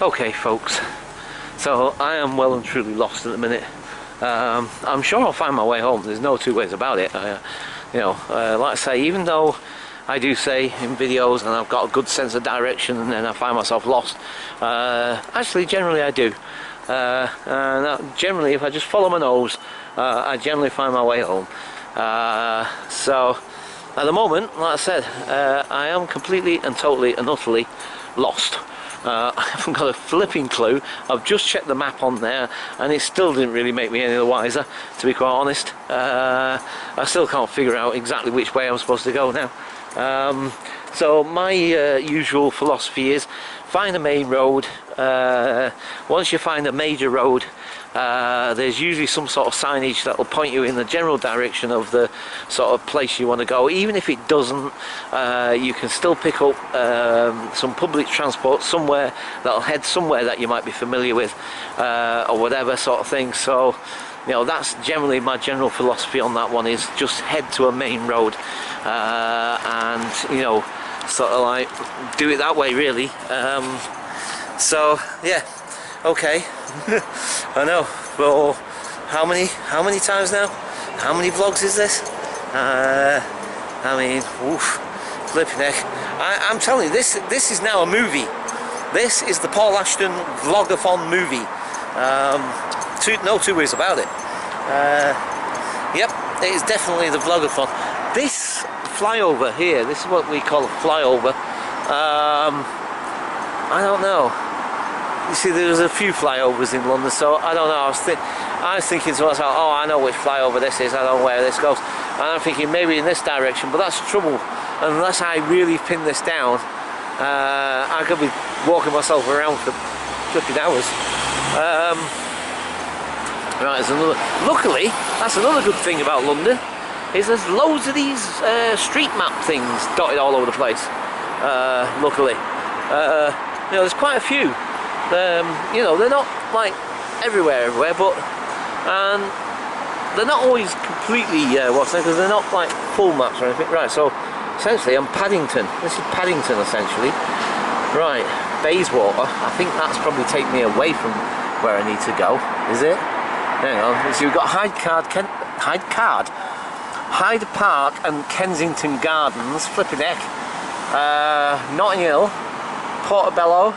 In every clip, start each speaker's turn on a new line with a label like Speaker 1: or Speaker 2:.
Speaker 1: Okay folks, so I am well and truly lost at the minute. I'm sure I'll find my way home, there's no two ways about it. Like I say, even though I do say in videos and I've got a good sense of direction and then I find myself lost, actually generally I do. Generally if I just follow my nose, I generally find my way home. So at the moment, like I said, I am completely and totally and utterly lost. I haven't got a flipping clue. I've just checked the map on there and it still didn't really make me any the wiser, to be quite honest. I still can't figure out exactly which way I'm supposed to go now. So my usual philosophy is find a main road. Once you find a major road, there's usually some sort of signage that will point you in the general direction of the sort of place you want to go. Even if it doesn't, you can still pick up some public transport somewhere that'll head somewhere that you might be familiar with, or whatever sort of thing. So that's generally my general philosophy on that one, is just head to a main road, and sort of like do it that way really. So yeah, okay. I know. Well, how many times now? How many vlogs is this? I mean, oof, flipping heck. I'm telling you, this is now a movie. This is the Paul Ashton vlogathon movie. No two ways about it. Yep, it is definitely the vlogathon. This flyover here, this is what we call a flyover. I don't know. You see, there's a few flyovers in London, so I don't know. I was thinking to myself, oh, I know which flyover this is, I know where this goes. And I'm thinking maybe in this direction, but that's the trouble. Unless I really pin this down, I could be walking myself around for flipping hours. Right, luckily, that's another good thing about London, is there's loads of these street map things dotted all over the place. Luckily, there's quite a few. They're not like everywhere, but they're not always completely because they're not like full maps or anything. Right, so essentially I'm Paddington. This is Paddington essentially. Right, Bayswater. I think that's probably taken me away from where I need to go. Is it? Hang on. So we've got Hyde Park and Kensington Gardens. Flipping heck. Notting Hill, Portobello.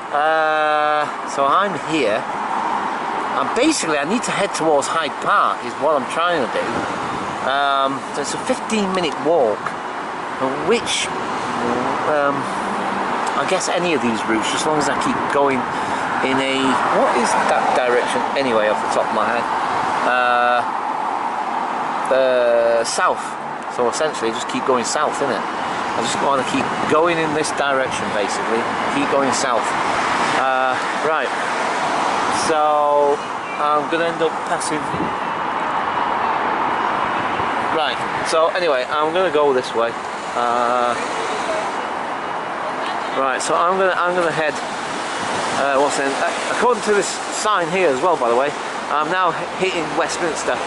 Speaker 1: So I'm here, and basically I need to head towards Hyde Park is what I'm trying to do. So it's a 15-minute walk, which I guess any of these routes, as long as I keep going in a, what is that direction anyway off the top of my head? South. So essentially just keep going south, innit? I just want to keep going in this direction basically, keep going south. Right, so I'm going to end up passing. Right, so anyway, I'm going to go this way. Right, so I'm going to head. According to this sign here as well, by the way, I'm now hitting Westminster.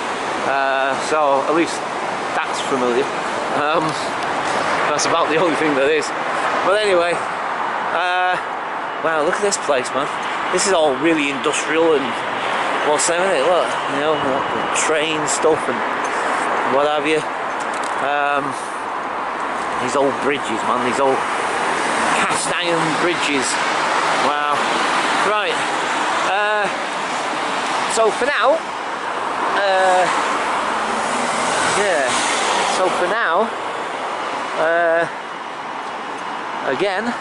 Speaker 1: So at least that's familiar. That's about the only thing that is. But anyway, wow, look at this place, man. This is all really industrial and what's that, isn't it? Look, the train stuff and what have you. These old bridges, man. These old cast iron bridges. Wow. Right. So for now, yeah. So for now, again,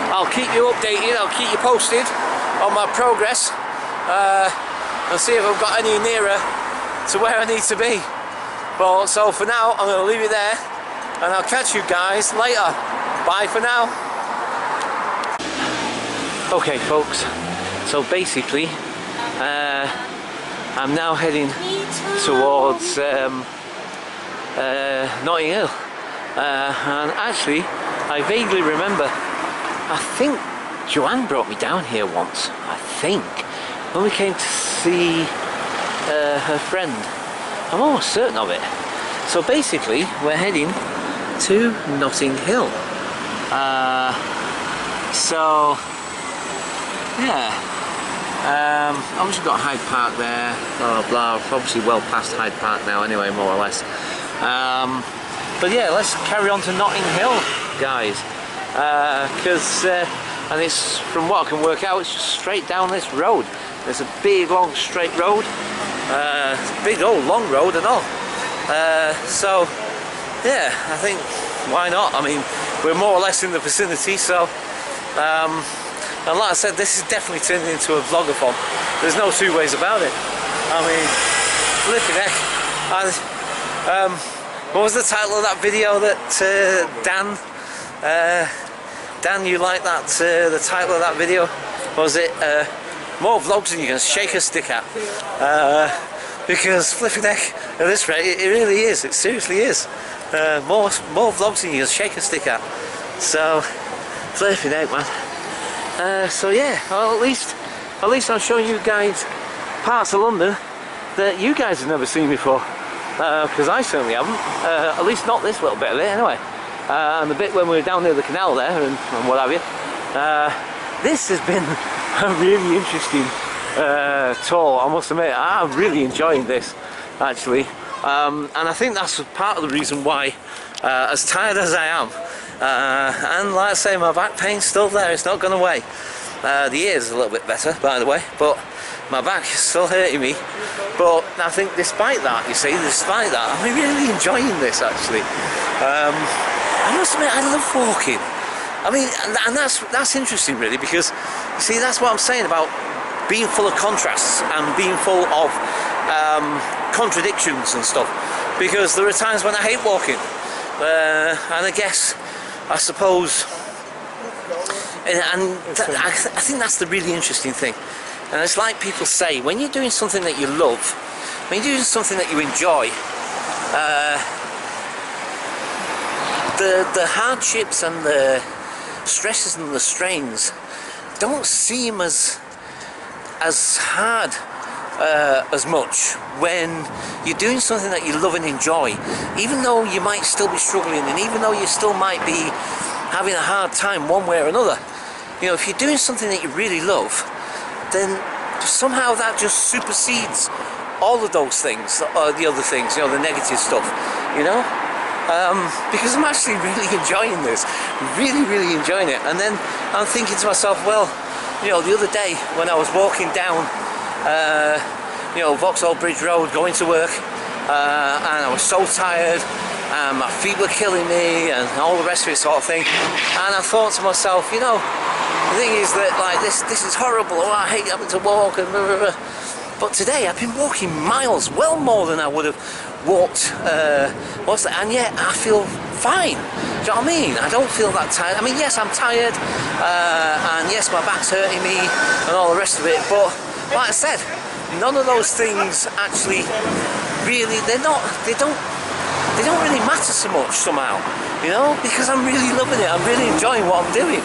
Speaker 1: I'll keep you updated, I'll keep you posted on my progress, and see if I've got any nearer to where I need to be. But so for now, I'm going to leave it there, and I'll catch you guys later. Bye for now. Okay folks, so basically I'm now heading towards Notting Hill, and actually I vaguely remember, I think Joanne brought me down here once, I think, when we came to see her friend. I'm almost certain of it. So basically we're heading to Notting Hill. So yeah, obviously got Hyde Park there, blah blah blah, obviously well past Hyde Park now anyway, more or less. But yeah, let's carry on to Notting Hill, guys, because and it's, from what I can work out, it's just straight down this road. There's a big long straight road, big old long road and all. So yeah, I think why not? I mean, we're more or less in the vicinity, so and like I said, this is definitely turning into a vlogathon. There's no two ways about it. I mean, flipping heck. And what was the title of that video that Dan, you like that, the title of that video? Was it more vlogs than you can shake a stick at? Because flipping heck, at this rate, it really is, it seriously is. More vlogs than you can shake a stick at. So, flipping heck, man. So yeah, well, at least I'm showing you guys parts of London that you guys have never seen before. Because I certainly haven't, at least not this little bit of it anyway. And the bit when we were down near the canal there and what have you. This has been a really interesting tour, I must admit. I'm really enjoying this, actually. And I think that's part of the reason why, as tired as I am, and like I say, my back pain's still there, it's not gone away. The ears are a little bit better, by the way, but my back is still hurting me. But I think despite that, you see, despite that, I'm really enjoying this, actually. I must admit, I love walking. I mean, and that's interesting, really, because, you see, that's what I'm saying about being full of contrasts and being full of contradictions and stuff. Because there are times when I hate walking. And I guess, I suppose, I think that's the really interesting thing. And it's like people say, when you're doing something that you love, when you're doing something that you enjoy, the hardships and the stresses and the strains don't seem as hard as much when you're doing something that you love and enjoy, even though you might still be struggling, and even though you still might be having a hard time one way or another. You know, if you're doing something that you really love, then somehow that just supersedes all of those things, the other things, you know, the negative stuff, you know. Because I'm actually really enjoying this, really enjoying it. And then I'm thinking to myself, well, you know, the other day when I was walking down you know, Vauxhall Bridge Road going to work, and I was so tired, and my feet were killing me and all the rest of it, sort of thing. And I thought to myself, you know, the thing is that, like, this is horrible, oh, I hate having to walk and blah, blah, blah. But today I've been walking miles, well more than I would have walked, and yet I feel fine. Do you know what I mean? I don't feel that tired. I mean, yes, I'm tired, and yes, my back's hurting me and all the rest of it, but like I said, none of those things actually really, they don't really matter so much somehow, you know, because I'm really loving it, I'm really enjoying what I'm doing.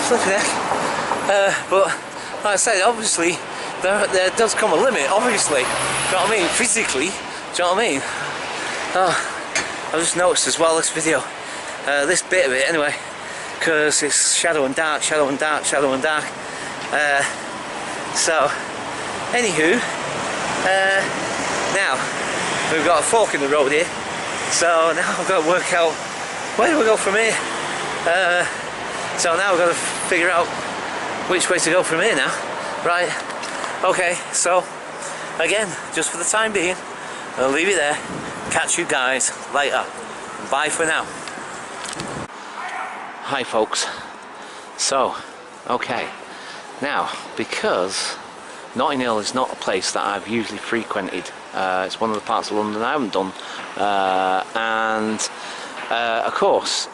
Speaker 1: Flipping heck. But like I said, obviously there does come a limit, obviously. Do you know what I mean? Physically, do you know what I mean? I just noticed as well this video, this bit of it anyway, because it's shadow and dark, shadow and dark, shadow and dark. So, anywho, now we've got a fork in the road here, so now I've got to work out where do we go from here. So now we've got to figure out which way to go from here now. Right, okay, so again, just for the time being, I'll leave it there. Catch you guys later. Bye for now. Hi folks. So, okay. Now, because Notting Hill is not a place that I've usually frequented, it's one of the parts of London I haven't done, and of course,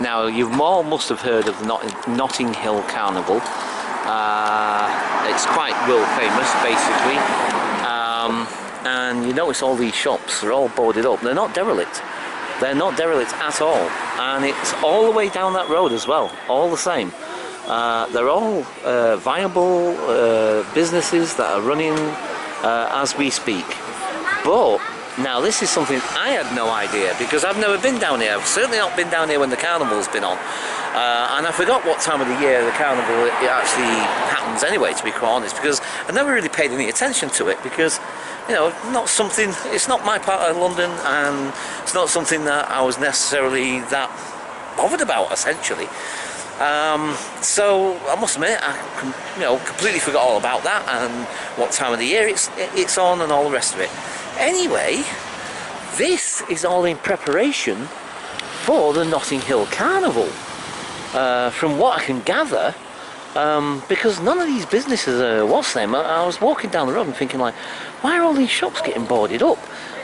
Speaker 1: now you all must have heard of the Notting Hill Carnival. It's quite world famous, basically, and you notice all these shops, they're all boarded up. They're not derelict. They're not derelict at all, and it's all the way down that road as well, all the same. They're all viable businesses that are running as we speak. But Now this is something I had no idea, because I've never been down here. I've certainly not been down here when the carnival's been on, and I forgot what time of the year the carnival it actually happens anyway, to be quite honest, because I never really paid any attention to it, because you know, not something, it's not my part of London, and it's not something that I was necessarily that bothered about, essentially. So I must admit, I completely forgot all about that and what time of the year it's on and all the rest of it. Anyway, this is all in preparation for the Notting Hill Carnival, from what I can gather, because none of these businesses are what's them. I was walking down the road and thinking, like, why are all these shops getting boarded up?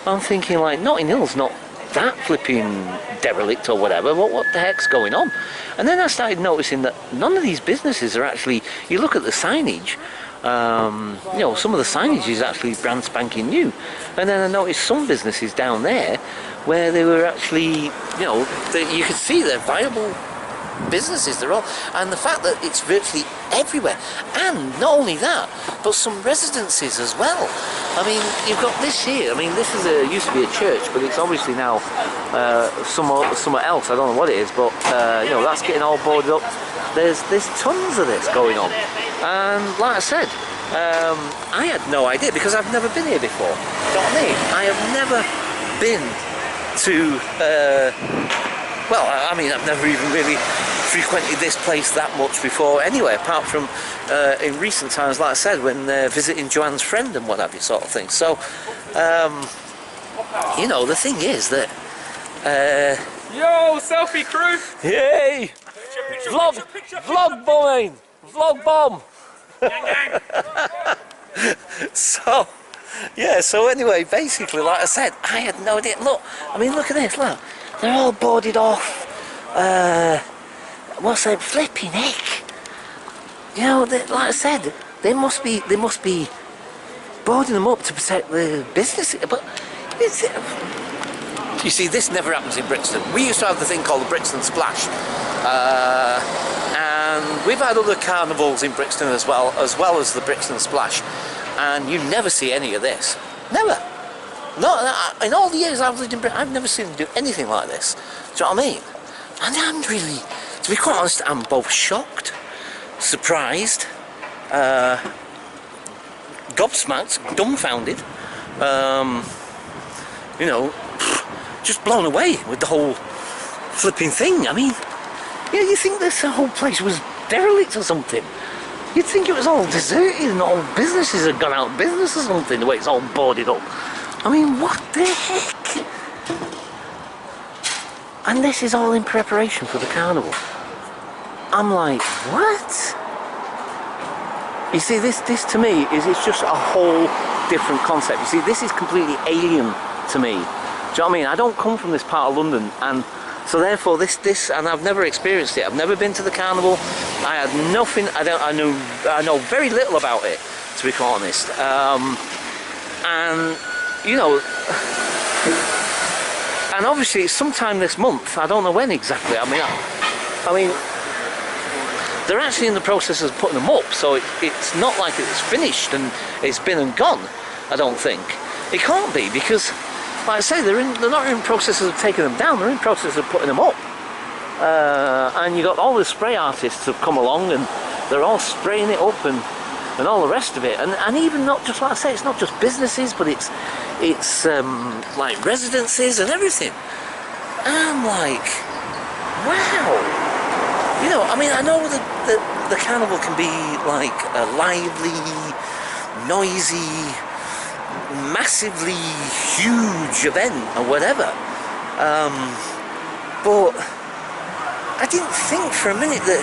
Speaker 1: I'm thinking, like, Notting Hill's not that flipping derelict or whatever. What the heck's going on? And then I started noticing that none of these businesses are actually, you look at the signage, you know, some of the signage is actually brand spanking new. And then I noticed some businesses down there where they were actually, you know, you could see they're viable businesses. They're all, and the fact that it's virtually everywhere, and not only that, but some residences as well. I mean, you've got this here. I mean, this is used to be a church, but it's obviously now somewhere else. I don't know what it is, but you know, that's getting all boarded up. There's tons of this going on, and like I said, I had no idea, because I've never been here before. You know what I mean? I have never been to well, I mean, I've never even really frequented this place that much before anyway, apart from in recent times, like I said, when visiting Joanne's friend and what have you, sort of thing. So, you know, the thing is that...
Speaker 2: Yo, selfie crew!
Speaker 1: Yay! Vlog bombing! Vlog bomb! So, yeah, so anyway, basically, like I said, I had no idea. Look, I mean, look at this, look. They're all boarded off. What's that flipping heck? You know, like I said, they must be boarding them up to protect the business. But you see, this never happens in Brixton. We used to have the thing called the Brixton Splash, and we've had other carnivals in Brixton as well as the Brixton Splash, and you never see any of this. Never. Not in all the years I've lived in Britain, I've never seen them do anything like this. Do you know what I mean? And I'm really, to be quite honest, I'm both shocked, surprised, gobsmacked, dumbfounded, you know, just blown away with the whole flipping thing. I mean, yeah, you think this whole place was derelict or something? You'd think it was all deserted and all businesses had gone out of business or something, the way it's all boarded up. I mean, what the heck? And this is all in preparation for the carnival. I'm like, what? You see, this to me it's just a whole different concept. You see, this is completely alien to me. Do you know what I mean? I don't come from this part of London, and so therefore this, and I've never experienced it. I've never been to the carnival. I had nothing. I know very little about it, to be quite honest. And you know, and obviously it's sometime this month. I don't know when exactly. I mean, they're actually in the process of putting them up, so it's not like it's finished and it's been and gone. I don't think it can't be, because, like I say, they're not in processes of taking them down. They're in process of putting them up, and you got all the spray artists have come along, and they're all spraying it up and all the rest of it, and even not just, like I say, it's not just businesses, but it's like residences and everything. And I'm like, wow. You know, I mean, I know that the carnival can be like a lively, noisy, massively huge event or whatever, but I didn't think for a minute that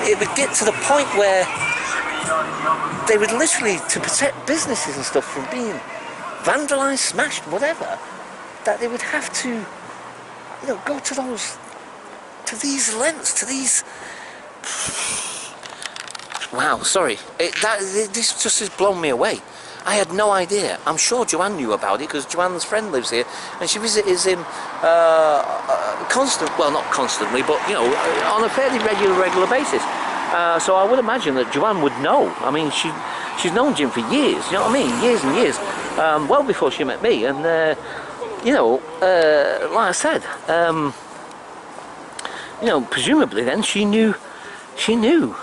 Speaker 1: it would get to the point where they would literally, to protect businesses and stuff from being vandalised, smashed, whatever, that they would have to, you know, go to these lengths, to these... Wow, sorry. This just has blown me away. I had no idea. I'm sure Joanne knew about it, because Joanne's friend lives here, and she visits him well, not constantly, but, you know, on a fairly regular basis. So I would imagine that Joanne would know. I mean, she's known Jim for years, you know what I mean? Years and years. Well before she met me, and you know, like I said, you know, presumably then she knew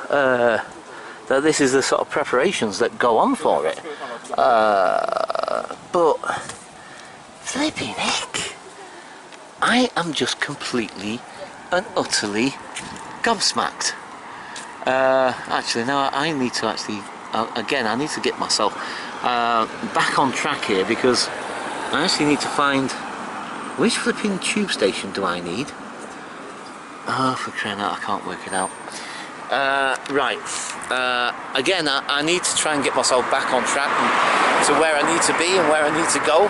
Speaker 1: that this is the sort of preparations that go on for it. But flipping heck, I am just completely and utterly gobsmacked. Actually, now I need to again, I need to get myself back on track here, because I actually need to find which flipping tube station do I need. Oh, for crying out, I can't work it out. Right, again, I need to try and get myself back on track to where I need to be and where I need to go,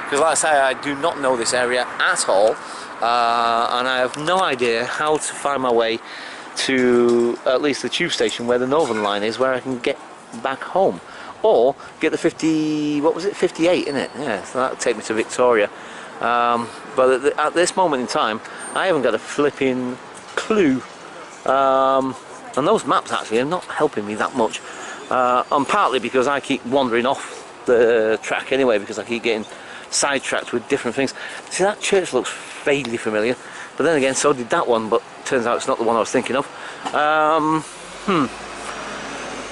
Speaker 1: because like I say, I do not know this area at all, and I have no idea how to find my way to at least the tube station where the Northern Line is, where I can get back home, or get the 58, isn't it? Yeah, so that'll take me to Victoria. But at this moment in time, I haven't got a flipping clue. And those maps actually are not helping me that much. And partly because I keep wandering off the track anyway, because I keep getting sidetracked with different things. See, that church looks vaguely familiar, but then again, so did that one, but turns out it's not the one I was thinking of.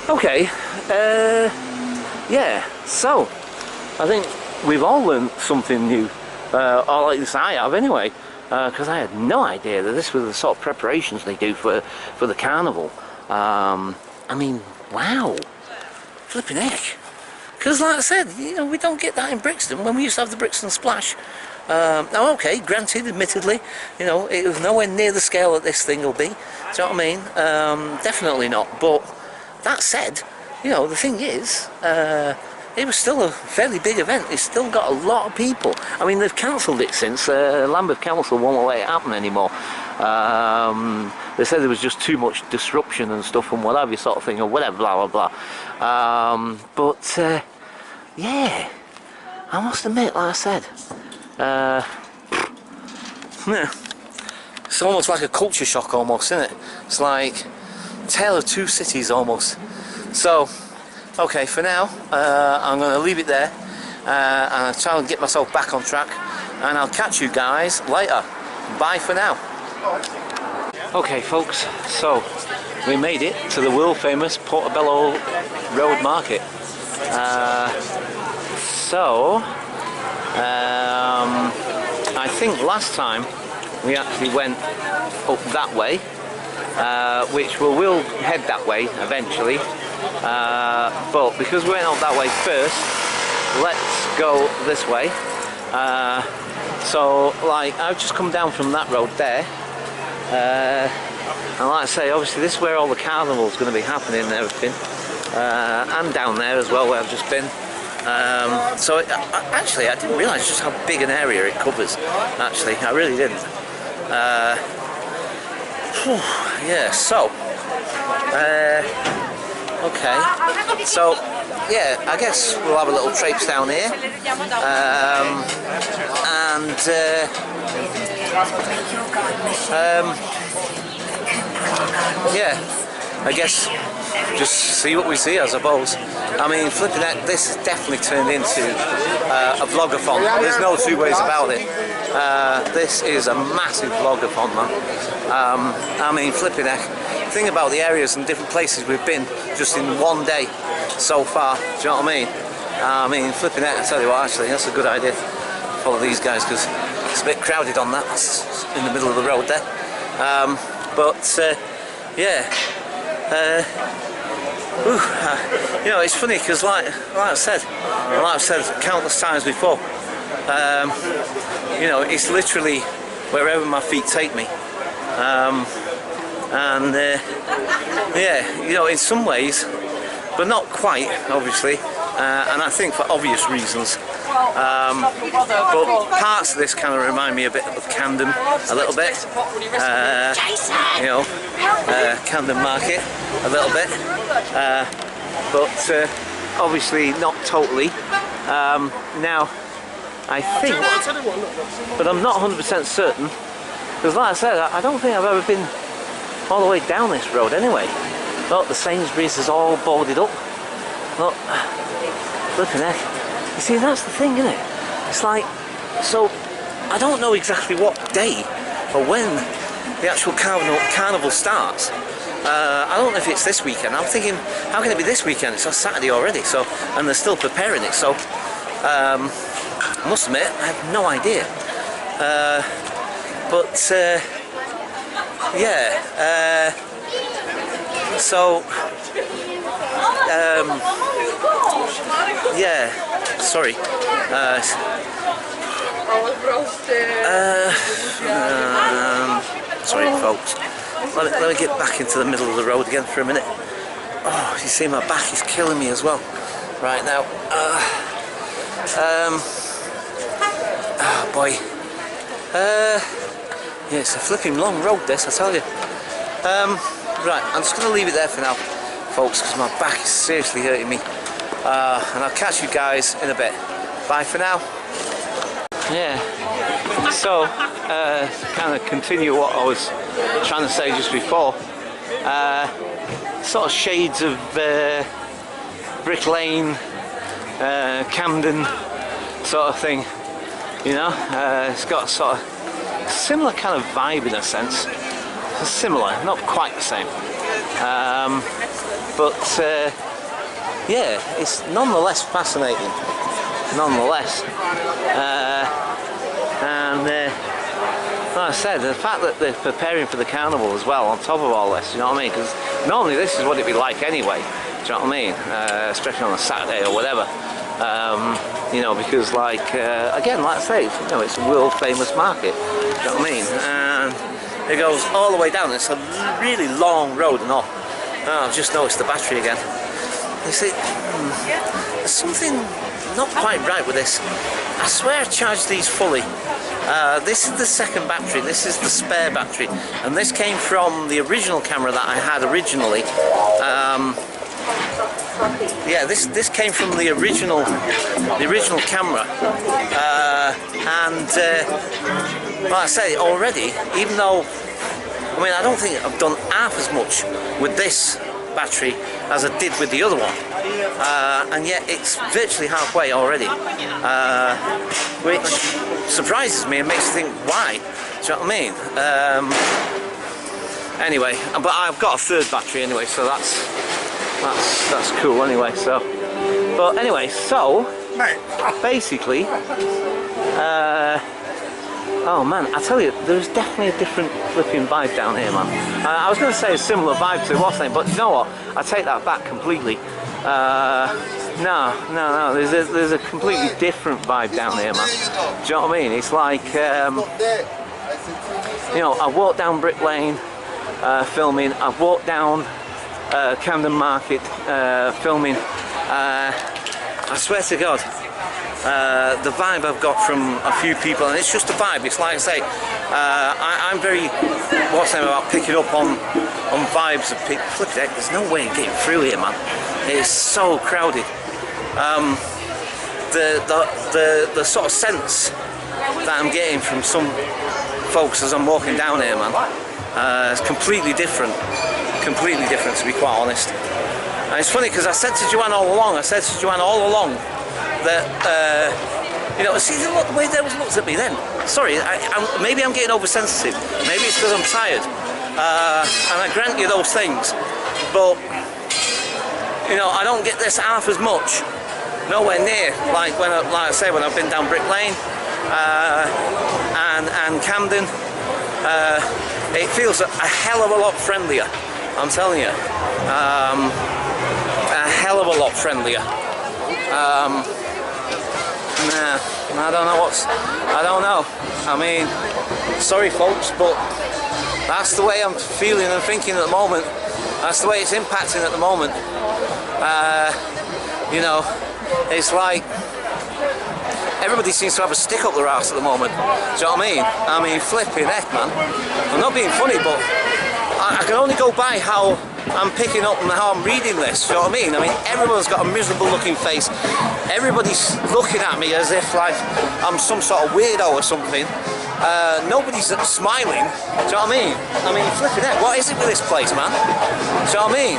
Speaker 1: Okay, yeah, so I think we've all learned something new, or at least I have anyway, because I had no idea that this was the sort of preparations they do for the carnival. I mean, wow, flipping heck. Because like I said, you know, we don't get that in Brixton when we used to have the Brixton Splash. Now, okay, granted, admittedly, you know, it was nowhere near the scale that this thing will be. Do you know what I mean? Definitely not. But that said, you know, the thing is, it was still a fairly big event. It's still got a lot of people. I mean, they've cancelled it since. Lambeth Council won't let it happen anymore. They said there was just too much disruption and stuff and whatever sort of thing, or whatever, blah blah blah. But yeah, I must admit, like I said, yeah, it's almost like a culture shock, almost, isn't it? It's like Tale of Two Cities almost. So, okay, for now, I'm going to leave it there, and I'll try and get myself back on track, and I'll catch you guys later. Bye for now. Okay, folks, so we made it to the world famous Portobello Road Market. I think last time we actually went up that way, which we'll head that way eventually, but because we went up that way first, let's go this way. So like, I've just come down from that road there, and like I say, obviously this is where all the carnival's going to be happening and everything, and down there as well where I've just been. So actually I didn't realise just how big an area it covers. Actually, I really didn't. Yeah, so okay, so yeah, I guess we'll have a little traipse down here, yeah, I guess just see what we see, I suppose. I mean, flipping that, this has definitely turned into a vlogathon. There's no two ways about it. This is a massive vlogathon, man. I mean, flipping heck. Think about the areas and different places we've been just in one day so far. Do you know what I mean? I mean, flipping heck, I tell you what, actually, that's a good idea. Follow these guys because it's a bit crowded on that. That's in the middle of the road there. Yeah. You know, it's funny because like I've said countless times before, you know, it's literally wherever my feet take me, yeah, you know, in some ways, but not quite, obviously, and I think for obvious reasons, but parts of this kind of remind me a bit of Camden, a little bit, you know, Camden Market, a little bit, but obviously not totally. Now, I think, but I'm not 100% certain, because like I said, I don't think I've ever been all the way down this road anyway. Look, the Sainsbury's is all boarded up. Look, flipping heck. You see, that's the thing, isn't it? It's like, So I don't know exactly what day or when the actual carnival starts. I don't know if it's this weekend. I'm thinking, how can it be this weekend? It's on Saturday already, so, and they're still preparing it, so I must admit, I have no idea. Yeah, so yeah, sorry. Sorry folks, let me get back into the middle of the road again for a minute. Oh, you see, my back is killing me as well right now. Oh boy. Yeah, it's a flipping long road this, I tell you. Right, I'm just going to leave it there for now, folks, because my back is seriously hurting me. And I'll catch you guys in a bit. Bye for now. Yeah, so kind of continue what I was trying to say just before. Sort of shades of Brick Lane, Camden sort of thing, you know. It's got a sort of similar kind of vibe in a sense. Similar, not quite the same, but yeah, it's nonetheless fascinating, nonetheless. And like I said, the fact that they're preparing for the carnival as well on top of all this, you know what I mean? Because normally this is what it'd be like anyway, do you know what I mean? Especially on a Saturday or whatever. You know, because like again, like I say, you know, it's a world famous market, do you know what I mean? And it goes all the way down. It's a really long road and all. Oh, I've just noticed the battery again. You see, there's something not quite right with this. I swear I charged these fully. This is the second battery, this is the spare battery, and this came from the original camera that I had originally. Yeah, this came from the original camera, and like I say already, even though, I mean, I don't think I've done half as much with this battery as I did with the other one, and yet it's virtually halfway already, which surprises me and makes you think, why? Do you know what I mean? Anyway, but I've got a third battery anyway, so that's cool anyway. So, but anyway, so basically, oh man, I tell you, there's definitely a different flipping vibe down here, man. I was going to say a similar vibe to what's name, but you know what? I take that back completely. No, there's a completely different vibe down here, man. Do you know what I mean? It's like, you know, I walked down Brick Lane filming. I've walked down Camden Market filming. I swear to God, the vibe I've got from a few people, and it's just a vibe. It's like I say, I'm very, what's the name, about picking up on vibes of people. Flip it, there's no way of getting through here, man. It's so crowded. The sort of sense that I'm getting from some folks as I'm walking down here, man, is completely different to be quite honest. And it's funny because I said to Joanne all along that, you know, see the way they looked at me then. Sorry, maybe I'm getting oversensitive. Maybe it's because I'm tired. And I grant you those things. But, you know, I don't get this half as much. Nowhere near. Like I say, when I've been down Brick Lane and Camden, it feels a hell of a lot friendlier. I'm telling you. A hell of a lot friendlier. Nah, I don't know I don't know. I mean, sorry folks, but that's the way I'm feeling and thinking at the moment. That's the way it's impacting at the moment. You know, it's like everybody seems to have a stick up their arse at the moment. Do you know what I mean? I mean, flipping heck, man. I'm not being funny, but I can only go by how I'm picking up and how I'm reading this, you know what I mean? I mean, everyone's got a miserable looking face. Everybody's looking at me as if like I'm some sort of weirdo or something. Nobody's smiling. Do you know what I mean? I mean, flipping it. What is it with this place, man? Do you know what I mean?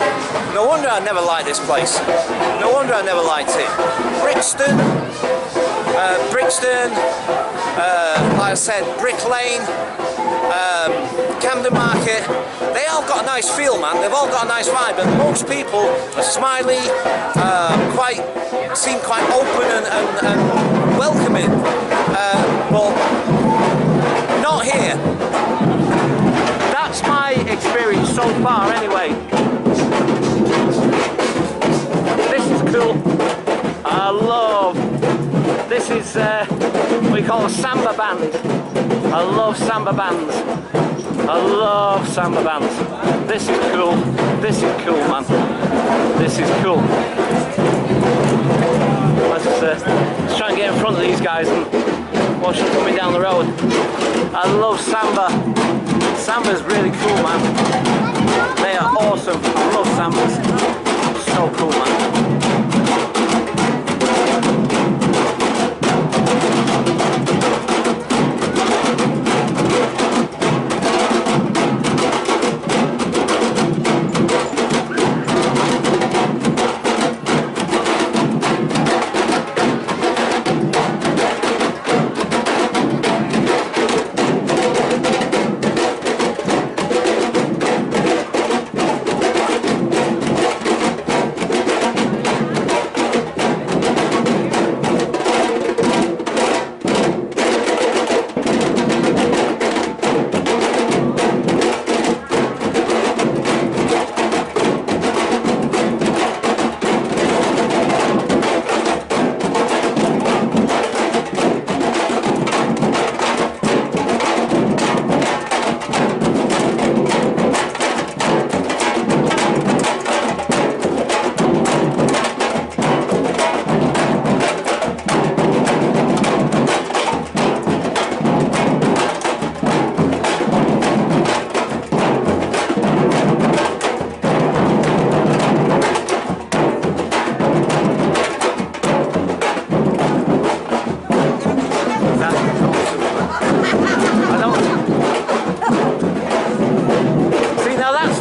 Speaker 1: No wonder I never liked this place. No wonder I never liked it. Brixton, like I said, Brick Lane, Camden Market, they all got a nice feel, man. They've all got a nice vibe, and most people are smiley, seem quite open and welcoming, but not here. That's my experience so far anyway. This is cool. I love, this is what we call a samba band. I love samba bands. I love samba bands. This is cool. This is cool, man. This is cool. Let's try and get in front of these guys and watch them coming down the road. I love samba. Samba's really cool, man. They are awesome. I love sambas. So cool, man.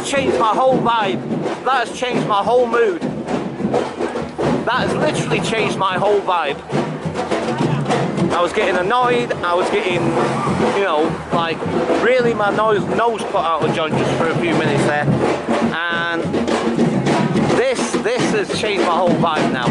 Speaker 1: Changed my whole vibe. That has changed my whole mood. That has literally changed my whole vibe. I was getting annoyed, I was getting, you know, like really my nose put out of joint just for a few minutes there. And this has changed my whole vibe now.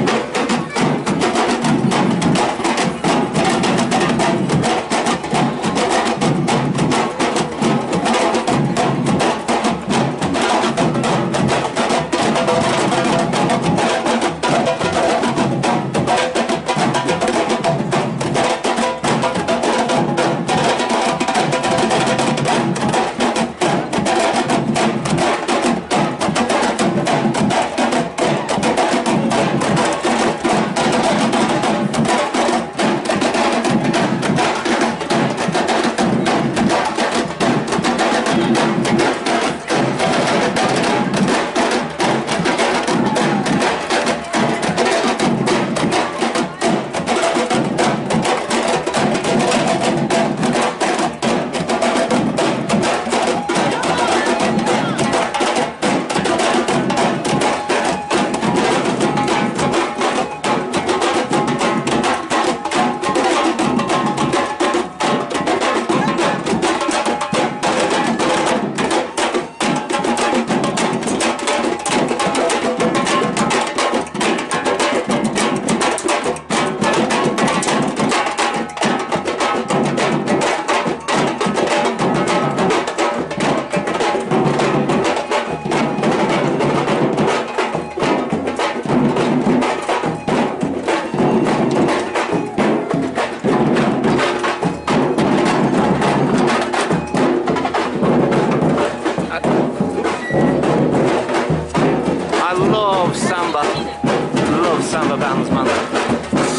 Speaker 1: Samba bands, man.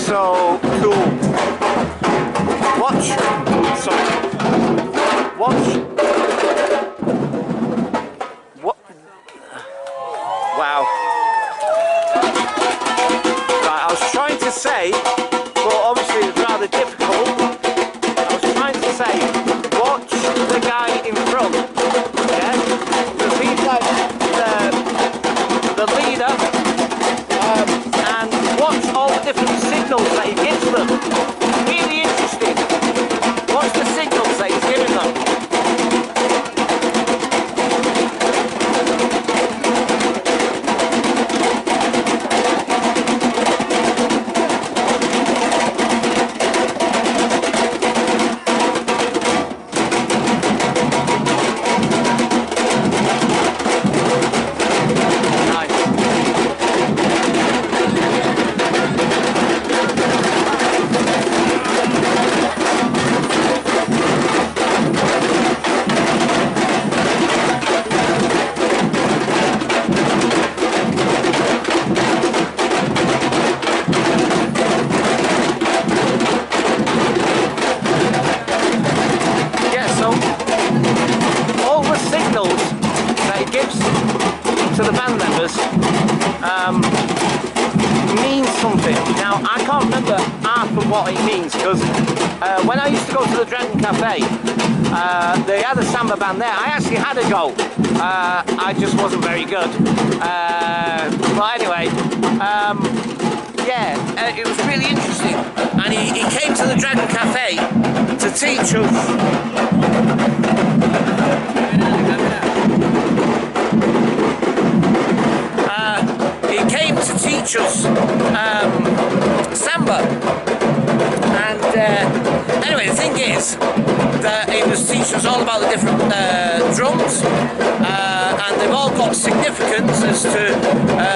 Speaker 1: So cool. Watch. Sorry. Watch. What? Wow. Right, I was trying to say, but obviously it's rather difficult. I was trying to say to the band members means something. Now, I can't remember half of what it means, because when I used to go to the Dragon Cafe, they had a samba band there. I actually had a go. I just wasn't very good. But anyway, yeah, it was really interesting. And he came to the Dragon Cafe to teach us. He came to teach us samba, and anyway, the thing is that he was teaching us all about the different drums, and they've all got significance as to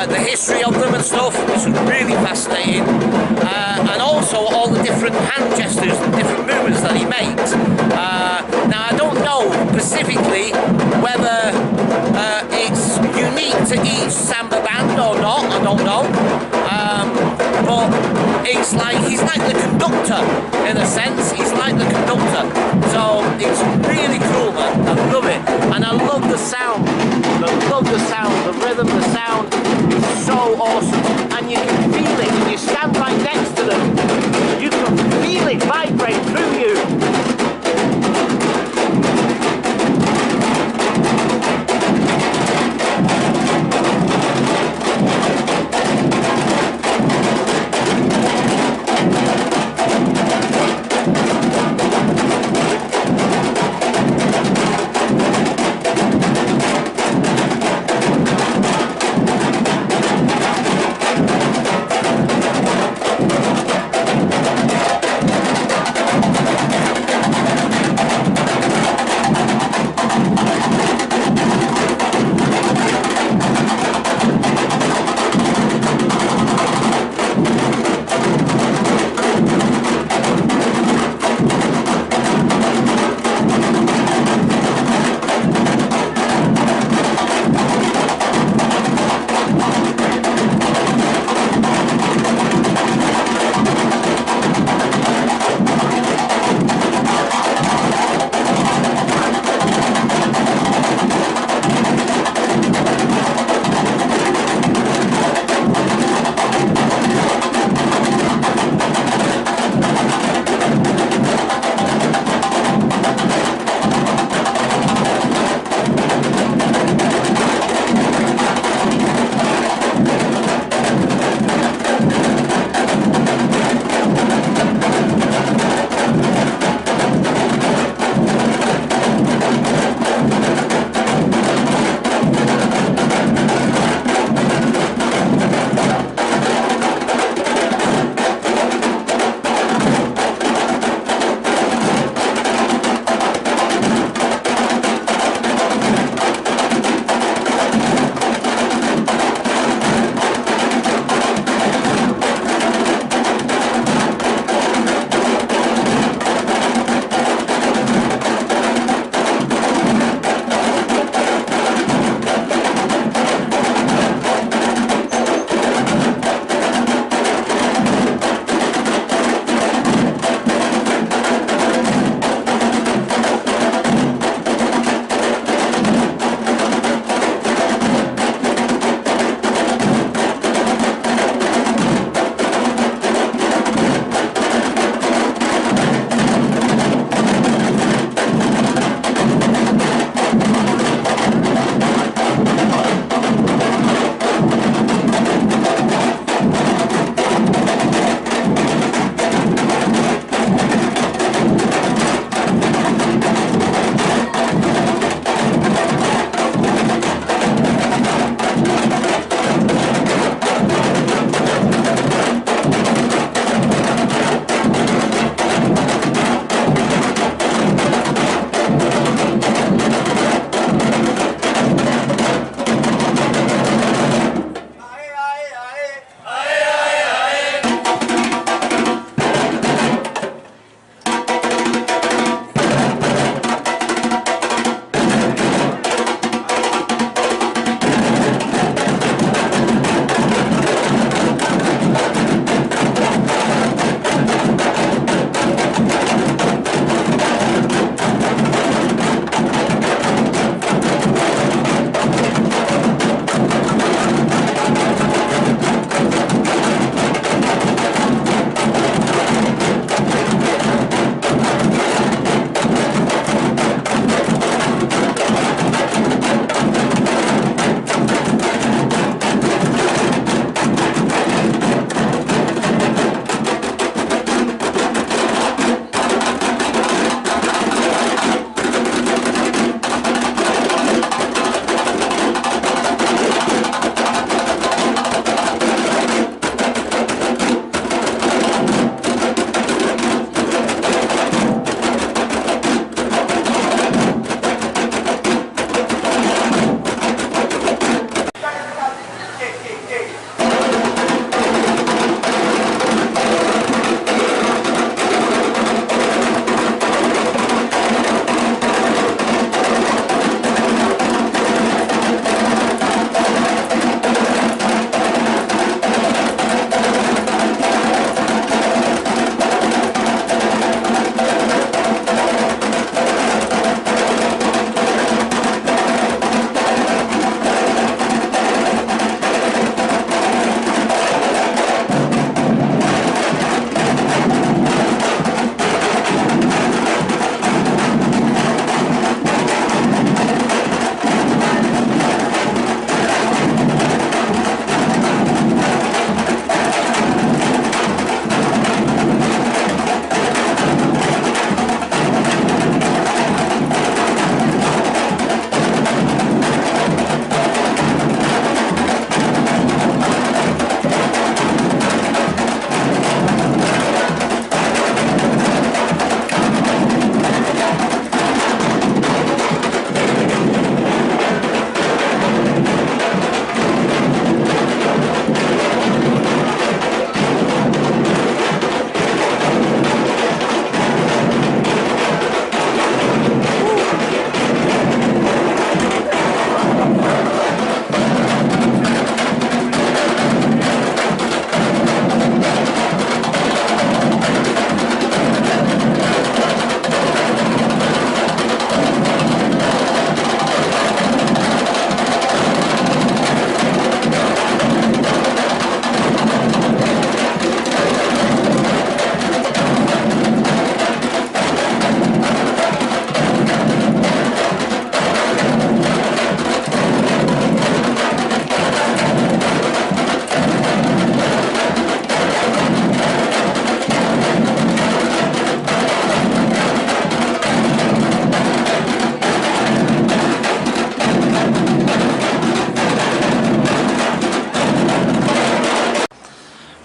Speaker 1: the history of them and stuff, which was really fascinating, and also all the different hand gestures and different movements that he makes. Now, I don't know specifically whether it's unique to each samba band or not, I don't know, but he's like the conductor in a sense. He's like the conductor, so it's really cool, man. I love it, and I love the sound. I love the sound, the rhythm, the sound is so awesome, and you can feel it when you stand right next to them. You can feel it vibrate through you.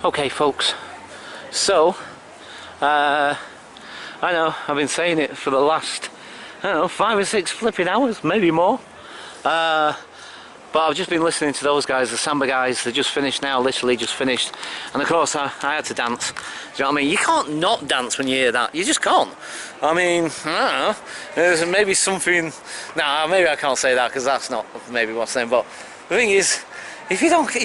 Speaker 1: Okay folks, so I know I've been saying it for the last, I don't know, 5 or 6 flipping hours, maybe more, but I've just been listening to those guys, the samba guys. They just finished now, literally just finished, and of course I had to dance. Do you know what I mean? You can't not dance when you hear that. You just can't. I mean, I don't know, there's maybe something, nah, maybe I can't say that because that's not maybe what's saying, but the thing is, if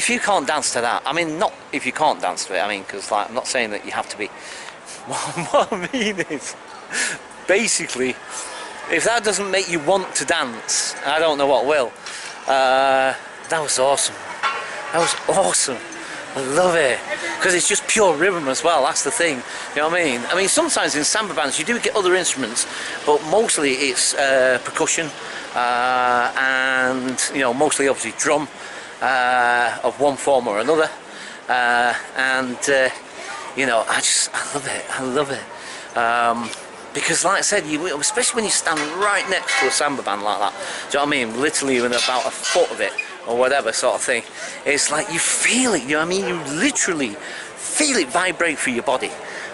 Speaker 1: you can't dance to that, I mean, not if you can't dance to it, I mean, because like, I'm not saying that you have to be, what I mean is, basically, if that doesn't make you want to dance, I don't know what will. That was awesome. That was awesome. I love it, because it's just pure rhythm as well. That's the thing. You know what I mean? I mean, sometimes in samba bands you do get other instruments, but mostly it's percussion, and you know, mostly obviously drum of one form or another, and you know, I love it. I love it. Because like I said, especially when you stand right next to a samba band like that, do you know what I mean? Literally within about a foot of it, or whatever sort of thing. It's like you feel it, you know what I mean? You literally feel it vibrate through your body.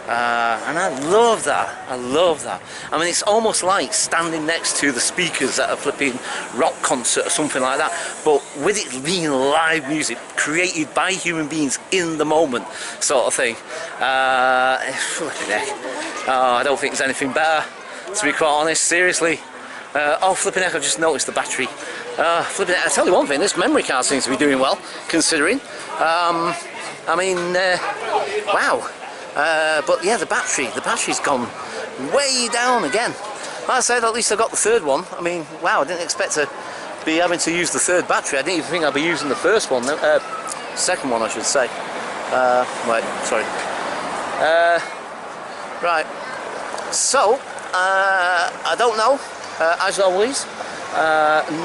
Speaker 1: And I love that. I love that. I mean, it's almost like standing next to the speakers at a flipping rock concert or something like that, but with it being live music created by human beings in the moment, sort of thing. Flipping heck. Oh, I don't think there's anything better, to be quite honest. Seriously. Oh, flipping heck! I've just noticed the battery. Flipping heck, I tell you one thing. This memory card seems to be doing well, considering. I mean, wow. But yeah, the battery's gone way down again. Like I said, at least I got the third one. I mean, wow, I didn't expect to be having to use the third battery. I didn't even think I'd be using the first one, second one I should say. Wait, sorry. Right, so, I don't know, as always.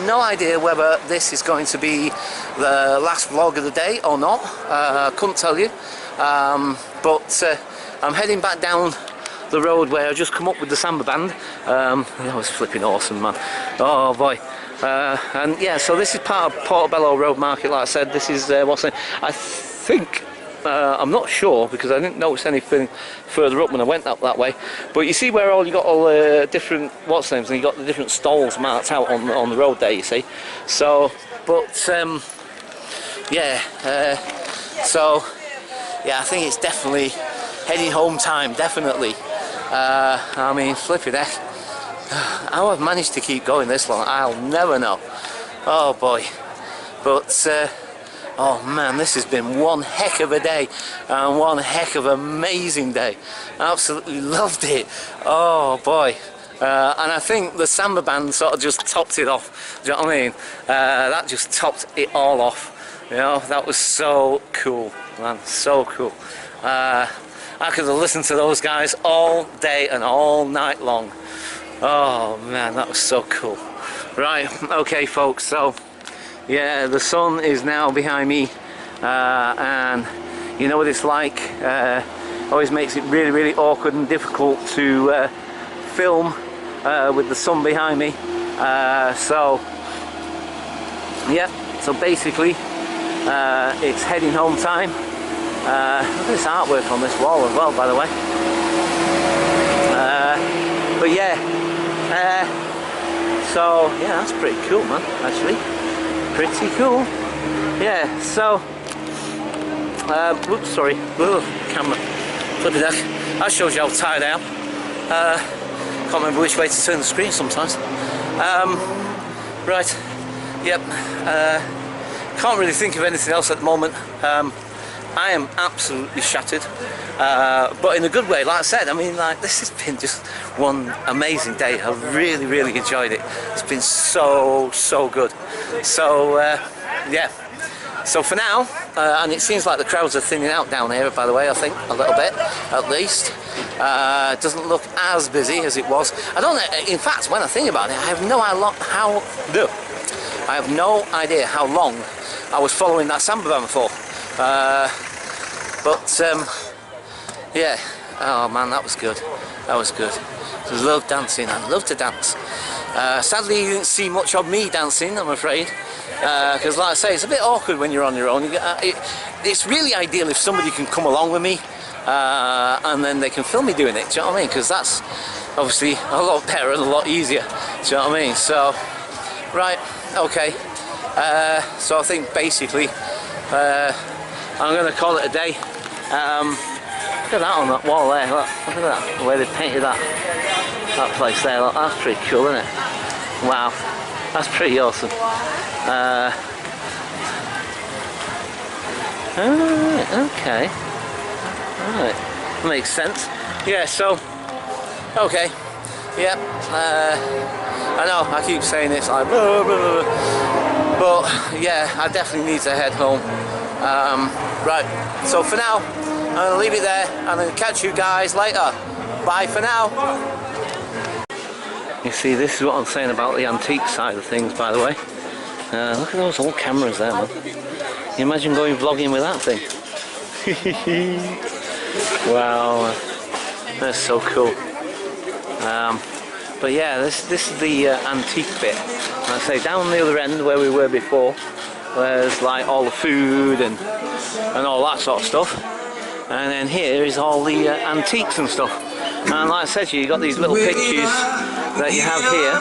Speaker 1: No idea whether this is going to be the last vlog of the day or not. Couldn't tell you. But I'm heading back down the road where I just come up with the samba band. That was flipping awesome, man. Oh boy. And yeah, so this is part of Portobello Road Market. Like I said, this is what's the, I think, I'm not sure because I didn't notice anything further up when I went up that way. But you see where you got all the different what's names, and you got the different stalls marked out on the road there. You see. So, but yeah. So yeah, I think it's definitely heading home time. Definitely. I mean, flipping heck. How I've managed to keep going this long, I'll never know. Oh boy. But oh man, this has been one heck of a day, and one heck of an amazing day. Absolutely loved it. Oh boy. And I think the samba band sort of just topped it off. Do you know what I mean? That just topped it all off. You know, that was so cool, man. So cool. I could have listened to those guys all day and all night long. Oh man, that was so cool. Right, okay folks, so yeah, the sun is now behind me, and you know what it's like. Always makes it really, really awkward and difficult to film with the sun behind me. So yeah, so basically it's heading home time. Look at this artwork on this wall as well, by the way. But yeah, so yeah, that's pretty cool, man, actually. Pretty cool. Yeah, so oops, sorry. Ugh, camera. Flipping heck. That shows you how tired I am. Can't remember which way to turn the screen sometimes. Right, yep. Can't really think of anything else at the moment. I am absolutely shattered, but in a good way. Like I said, I mean, like, this has been just one amazing day. I really, really enjoyed it. It's been so good. So yeah, so for now, and it seems like the crowds are thinning out down here, by the way. I think a little bit at least. It doesn't look as busy as it was. I don't know, in fact, when I think about it, I have no idea how long I was following that samba band for. But yeah, oh man, that was good. That was good. I love dancing. I love to dance. Sadly, you didn't see much of me dancing, I'm afraid. because like I say, it's a bit awkward when you're on your own. It's really ideal if somebody can come along with me, and then they can film me doing it, do you know what I mean? Because that's obviously a lot better and a lot easier, do you know what I mean? So, right, okay, so I think basically I'm going to call it a day. Look at that on that wall there, look at that, the way they painted that place there, look, that's pretty cool, isn't it? Wow, that's pretty awesome. Alright, okay. Alright, makes sense. Yeah, so, okay. Yeah, I know, I keep saying it's like blah, blah, blah, but yeah, I definitely need to head home. Right, so for now, I'm going to leave it there and I'm going to catch you guys later. Bye for now. You see, this is what I'm saying about the antique side of things, by the way. Look at those old cameras there, man. You imagine going vlogging with that thing? Wow, that's so cool. But yeah, this is the antique bit. Like I say, down the other end where we were before, where's like all the food and all that sort of stuff. And then here is all the antiques and stuff. And like I said to you, you've got these little pictures that you have here.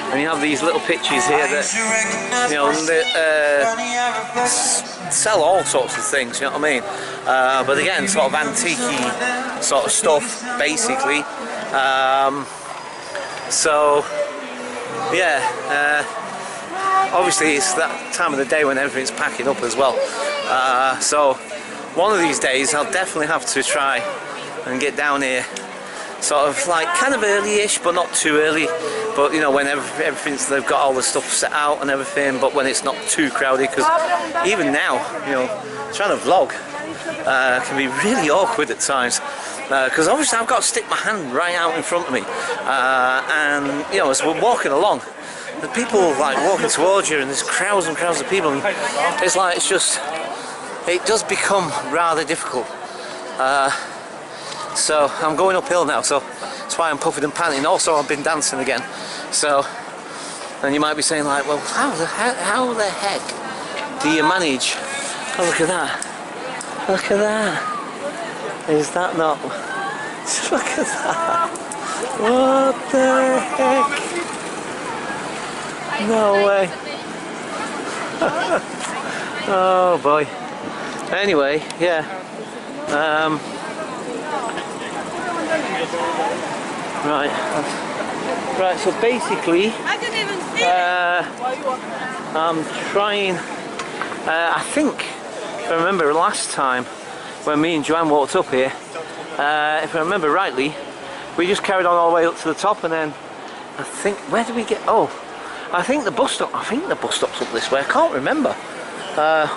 Speaker 1: And you have these little pictures here that, you know, that sell all sorts of things, you know what I mean? But again, sort of antique-y sort of stuff, basically. So, yeah, obviously it's that time of the day when everything's packing up as well. So, one of these days I'll definitely have to try and get down here sort of like kind of early-ish, but not too early. But you know, when everything's, they've got all the stuff set out and everything, but when it's not too crowded, because even now, you know, trying to vlog can be really awkward at times, because obviously I've got to stick my hand right out in front of me, and you know, as we're walking along, the people like walking towards you, and there's crowds and crowds of people, and it's like, it's just, it does become rather difficult. So I'm going uphill now, so that's why I'm puffing and panting. Also, I've been dancing again. So, and you might be saying like, well, how the heck do you manage? Oh, look at that! Look at that! Is that not? Look at that! What the heck? No way! Oh boy. Anyway, yeah. Right, so basically I'm trying, I think, if I remember last time when me and Joanne walked up here, if I remember rightly, we just carried on all the way up to the top, and then I think, where did we get, oh, I think the bus stop's up this way, I can't remember.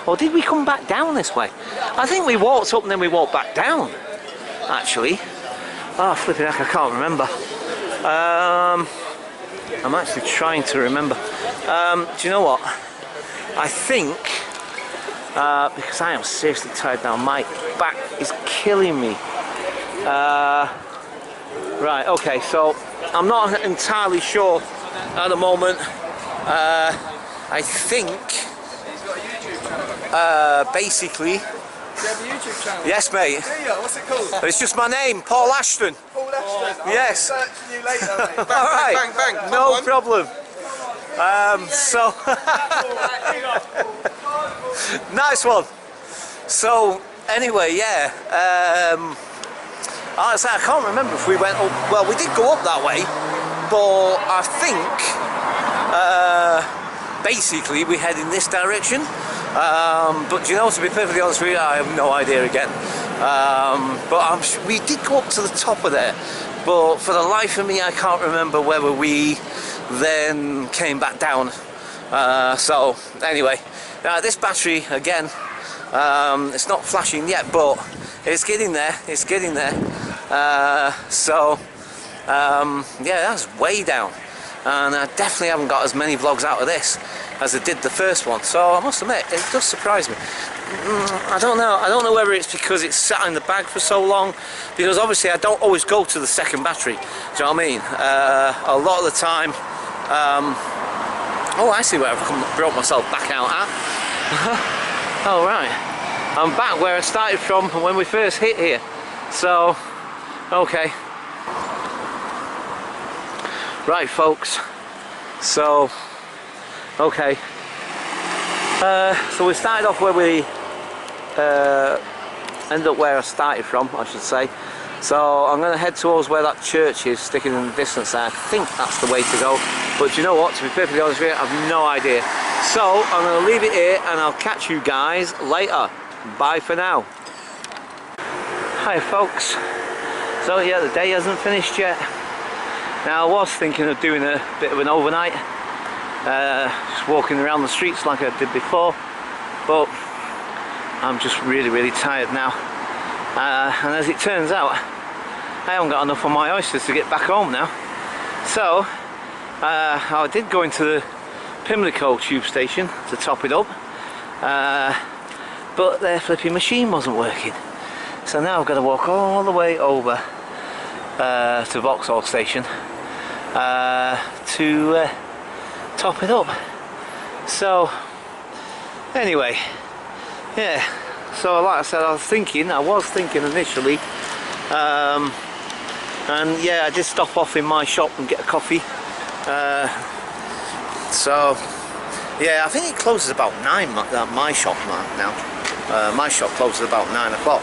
Speaker 1: Or did we come back down this way? I think we walked up and then we walked back down, actually. Oh, flipping heck, I can't remember. I'm actually trying to remember. Do you know what? I think, because I am seriously tired now, my back is killing me. Right, okay, so I'm not entirely sure at the moment. I think, basically,
Speaker 2: Do you have a YouTube channel?
Speaker 1: yes, mate.
Speaker 2: What's it called?
Speaker 1: It's just my name, Paul Ashton.
Speaker 2: Paul Ashton.
Speaker 1: Yes.
Speaker 2: Searching you later, mate. Bang,
Speaker 1: All right.
Speaker 2: bang, bang, bang.
Speaker 1: No problem. So nice one. So anyway, yeah. I can't remember if we went up. Well, we did go up that way, but I think basically we head in this direction. But you know, to be perfectly honest with you, I have no idea again. But we did go up to the top of there, but for the life of me I can't remember whether we then came back down. So anyway, this battery again, it's not flashing yet, but it's getting there, it's getting there. Yeah, that's way down, and I definitely haven't got as many vlogs out of this as I did the first one, so I must admit, it does surprise me. I don't know whether it's because it's sat in the bag for so long, because obviously I don't always go to the second battery, do you know what I mean? A lot of the time, Oh, I see where I've brought myself back out at. Oh, right. I'm back where I started from when we first hit here. So, okay. Right, folks. So, okay. So we started off where we ended up where I started from, I should say. So I'm going to head towards where that church is sticking in the distance there. I think that's the way to go. But you know what, to be perfectly honest with you, I've no idea. So I'm going to leave it here and I'll catch you guys later. Bye for now. Hi folks. So yeah, the day hasn't finished yet. Now I was thinking of doing a bit of an overnight. Just walking around the streets like I did before. But I'm just really tired now. And as it turns out, I haven't got enough on my oysters to get back home now. So I did go into the Pimlico tube station to top it up, but their flipping machine wasn't working. So now I've got to walk all the way over to Vauxhall station to top it up. So anyway, yeah. So like I said, I was thinking initially, and yeah, I did stop off in my shop and get a coffee. So yeah, I think it closes about 9, my shop now. My shop closes about 9 o'clock.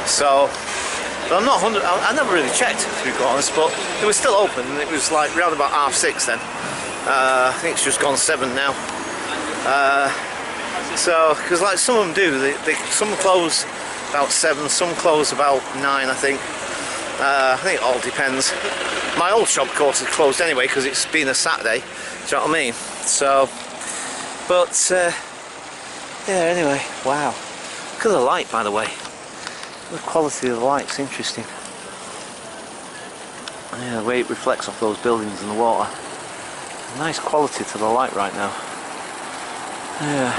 Speaker 1: So but I'm not 100, I never really checked, to be quite honest, but it was still open and it was like around about 6:30 then. I think it's just gone 7 now. So, because like some of them do, some close about 7, some close about 9, I think. I think it all depends. My old shop, of course, is closed anyway because it's been a Saturday. Do you know what I mean? So, but yeah. Anyway, wow. Look at the light, by the way. The quality of the light's interesting. Yeah, the way it reflects off those buildings and the water. Nice quality to the light right now. Yeah.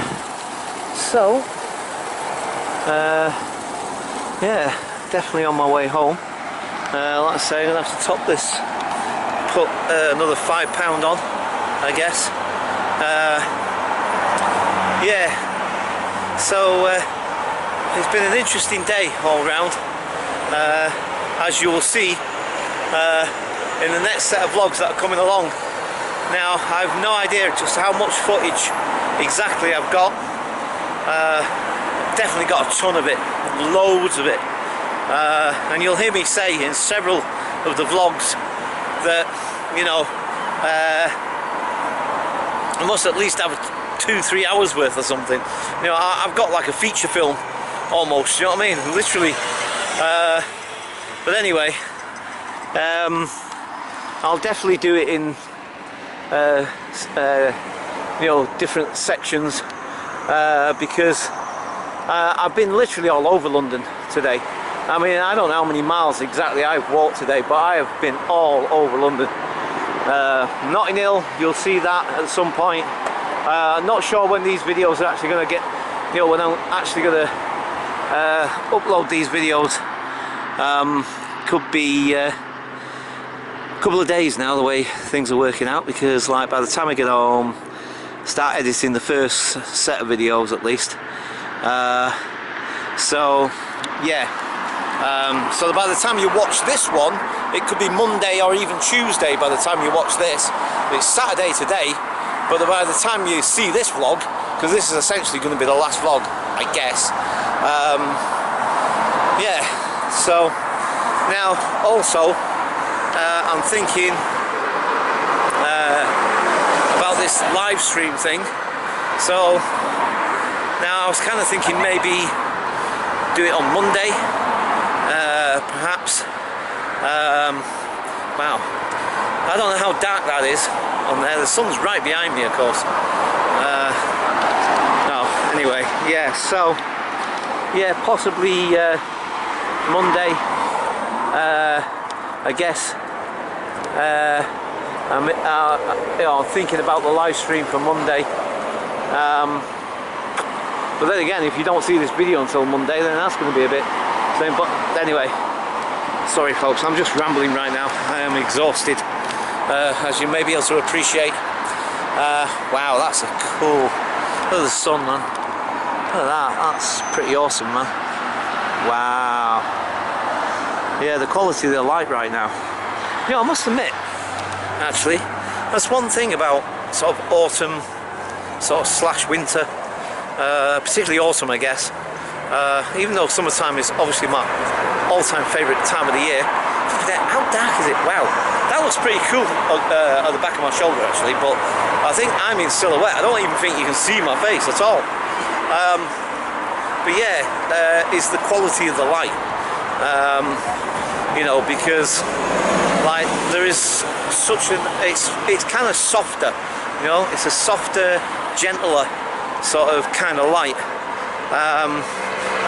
Speaker 1: So, yeah, definitely on my way home. Like I say, I'm going to have to top this, put another £5 on, I guess. Yeah, so it's been an interesting day all round, as you will see in the next set of vlogs that are coming along. Now, I have no idea just how much footage exactly I've got. Definitely got a ton of it, loads of it, and you'll hear me say in several of the vlogs that, you know, I must at least have 2-3 hours worth or something. You know, I've got like a feature film almost, you know what I mean, literally. But anyway, I'll definitely do it in you know, different sections. Because I've been literally all over London today. I mean, I don't know how many miles exactly I've walked today, but I have been all over London. Notting Hill, you'll see that at some point. Not sure when these videos are actually going to get, you know, when I'm actually going to upload these videos. Could be a couple of days now, the way things are working out, because like by the time I get home, start editing the first set of videos at least. So yeah, so by the time you watch this one, it could be Monday or even Tuesday by the time you watch this. It's Saturday today, but by the time you see this vlog, because this is essentially going to be the last vlog, I guess. Yeah, so now also I'm thinking about this live stream thing. So now I was kind of thinking maybe do it on Monday, perhaps. Wow, I don't know how dark that is on there. The sun's right behind me, of course. No, anyway, yeah, so yeah, possibly Monday, I guess. You know, I'm thinking about the live stream for Monday. But then again, if you don't see this video until Monday, then that's going to be a bit same. But anyway, sorry folks, I'm just rambling right now. I am exhausted, as you may be able to appreciate. Wow, that's a cool. Look at the sun, man. Look at that. That's pretty awesome, man. Wow. Yeah, the quality of the light right now. You know, I must admit, actually, that's one thing about sort of autumn, sort of slash winter, particularly autumn, I guess. Even though summertime is obviously my all-time favourite time of the year. How dark is it? Wow, that looks pretty cool at the back of my shoulder actually, but I think I'm in silhouette. I don't even think you can see my face at all. But yeah, it's the quality of the light. You know, because like there is such an, it's kind of softer, you know, it's a softer, gentler sort of kind of light,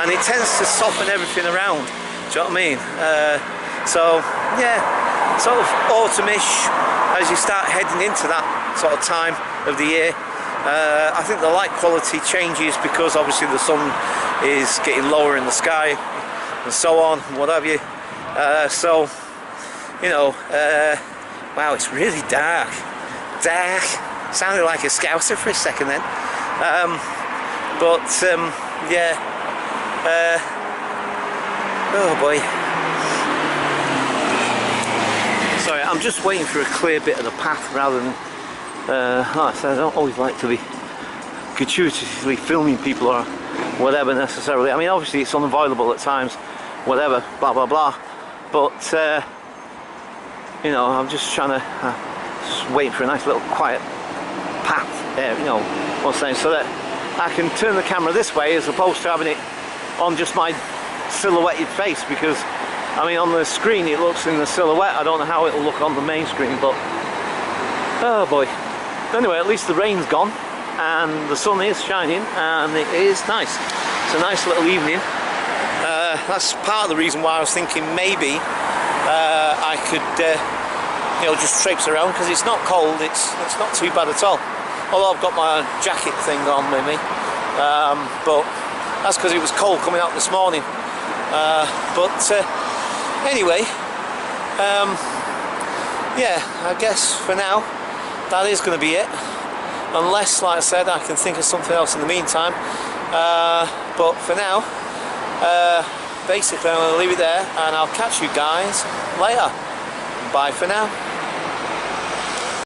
Speaker 1: and it tends to soften everything around. Do you know what I mean? So yeah, sort of autumnish as you start heading into that sort of time of the year. I think the light quality changes because obviously the sun is getting lower in the sky and so on, what have you. So, you know, wow, it's really dark. Dark. Sounded like a scouser for a second then. Yeah. Oh boy. Sorry, I'm just waiting for a clear bit of the path rather than, like I said, I don't always like to be gratuitously filming people or whatever necessarily. I mean, obviously it's unavoidable at times, whatever, blah blah blah. But, you know, I'm just trying to, just waiting for a nice little quiet path there, you know, what I'm saying, so that I can turn the camera this way as opposed to having it on just my silhouetted face, because I mean on the screen it looks in the silhouette. I don't know how it'll look on the main screen, but oh boy. Anyway, at least the rain's gone and the sun is shining and it is nice. It's a nice little evening. That's part of the reason why I was thinking maybe I could you know, just traipse around, because it's not cold, it's not too bad at all, although I've got my jacket thing on with me, but that's because it was cold coming out this morning. Anyway, yeah, I guess for now that is going to be it, unless, like I said, I can think of something else in the meantime. But for now, basically I'm going to leave it there and I'll catch you guys later. Bye for now.